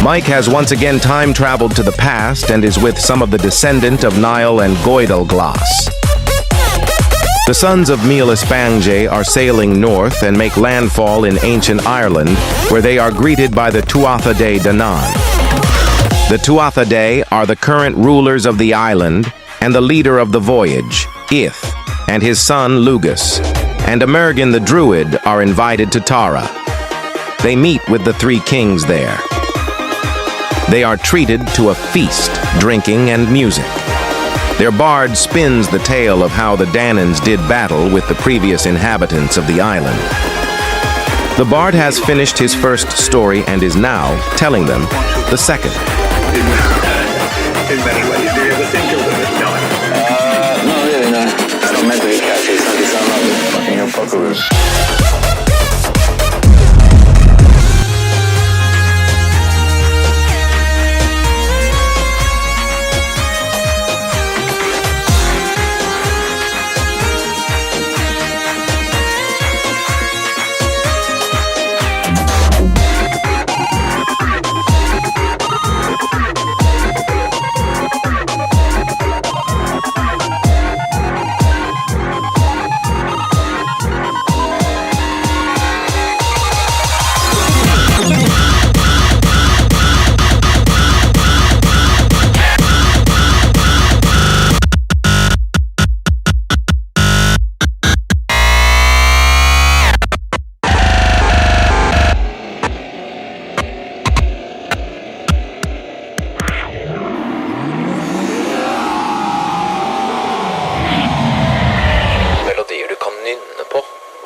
Mike has once again time-traveled to the past and is with some of the descendant of Niall and Goidel Glass. The sons of Mialis Bangé are sailing north and make landfall in ancient Ireland, where they are greeted by the Tuatha Dé Danann. The Tuatha Dé are the current rulers of the island and the leader of the voyage, Ith, and his son Lugus, and Emergin the Druid are invited to Tara. They meet with the three kings there. They are treated to a feast, drinking and music. Their bard spins the tale of how the Danans did battle with the previous inhabitants of the island. The bard has finished his first story and is now telling them the second. In many ways, do you ever think of them as dying? Not really, no. It's not meant to be catchy, it's not designed like the fucking apocalypse.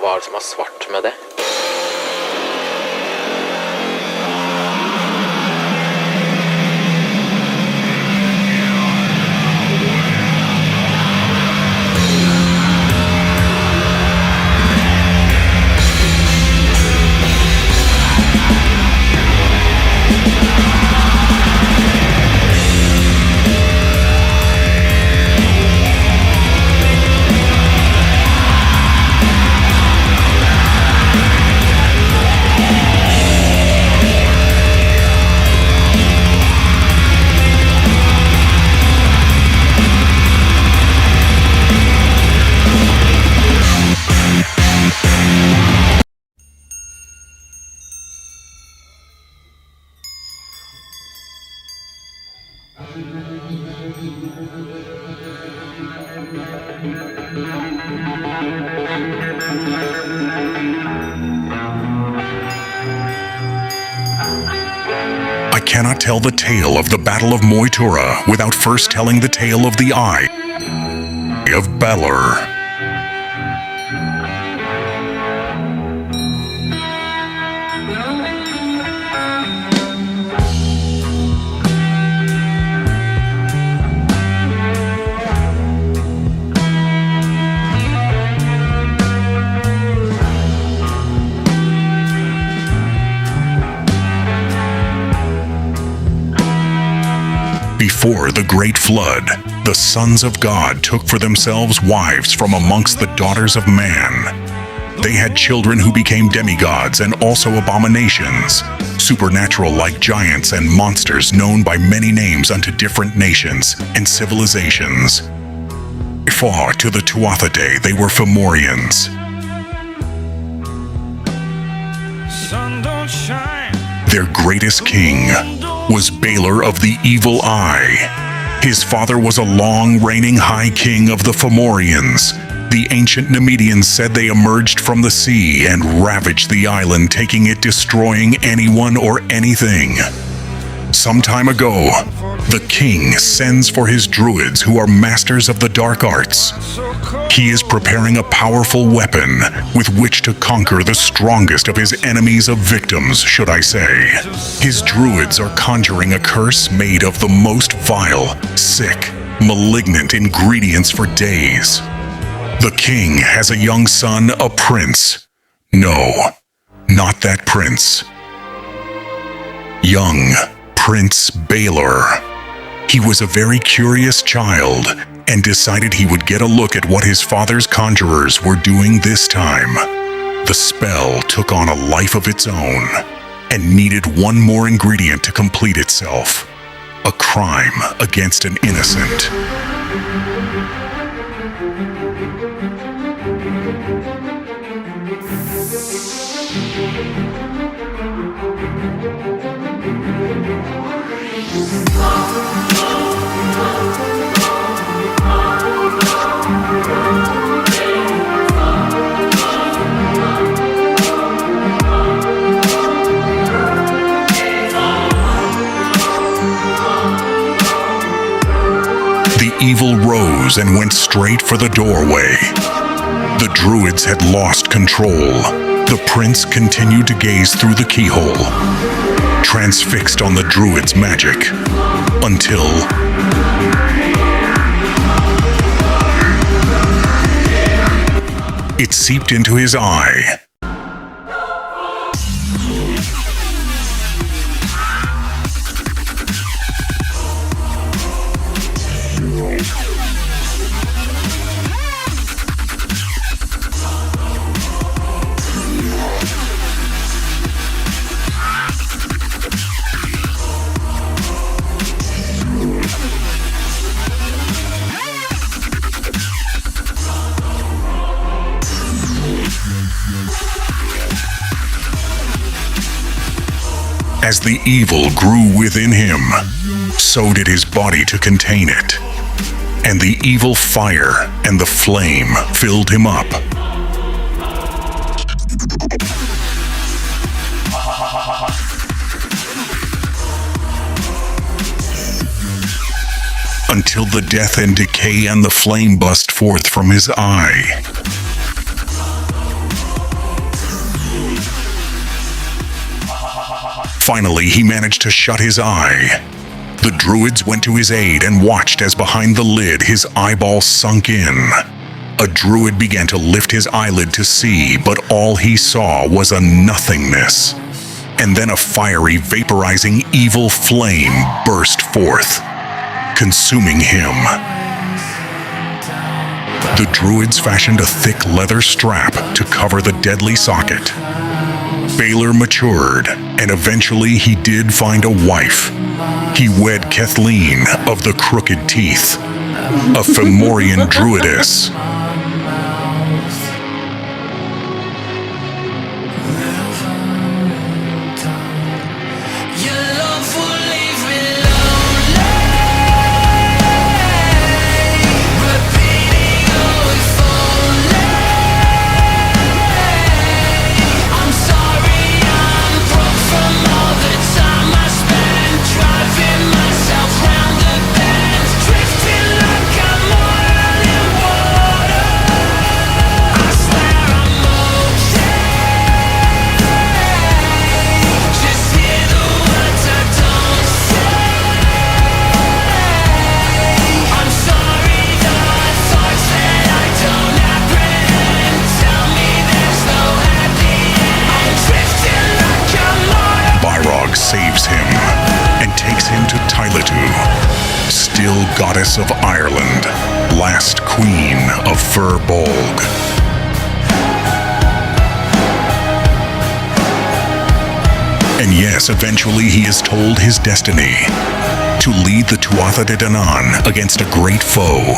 Hva er det som er svart med det? I cannot tell the tale of the Battle of Moytura without first telling the tale of the Eye of Balor. Before the Great Flood, the sons of God took for themselves wives from amongst the daughters of man. They had children who became demigods and also abominations, supernatural like giants and monsters known by many names unto different nations and civilizations. Far to the Tuatha Dé they were Fomorians. Their greatest king was Balor of the Evil Eye. His father was a long-reigning high king of the Fomorians. The ancient Nemedians said they emerged from the sea and ravaged the island, taking it, destroying anyone or anything. Some time ago, the king sends for his druids who are masters of the dark arts. He is preparing a powerful weapon with which to conquer the strongest of his enemies of victims, should I say. His druids are conjuring a curse made of the most vile, sick, malignant ingredients for days. The king has a young son, a prince. No, not that prince. Young Prince Balor. He was a very curious child and decided he would get a look at what his father's conjurers were doing this time. The spell took on a life of its own, and needed one more ingredient to complete itself: a crime against an innocent. The evil rose and went straight for the doorway. The druids had lost control. The prince continued to gaze through the keyhole, transfixed on the druid's magic, until it seeped into his eye. As the evil grew within him, so did his body to contain it. And the evil fire and the flame filled him up. Until the death and decay and the flame bust forth from his eye. Finally, he managed to shut his eye. The druids went to his aid and watched as behind the lid his eyeball sunk in. A druid began to lift his eyelid to see, but all he saw was a nothingness. And then a fiery, vaporizing evil flame burst forth, consuming him. The druids fashioned a thick leather strap to cover the deadly socket. Balor matured, and eventually he did find a wife. He wed Kathleen of the Crooked Teeth, a Fomorian druidess. Saves him and takes him to Tyletu, still goddess of Ireland, last queen of Fir Bolg. And yes, eventually he is told his destiny: to lead the Tuatha De Danann against a great foe,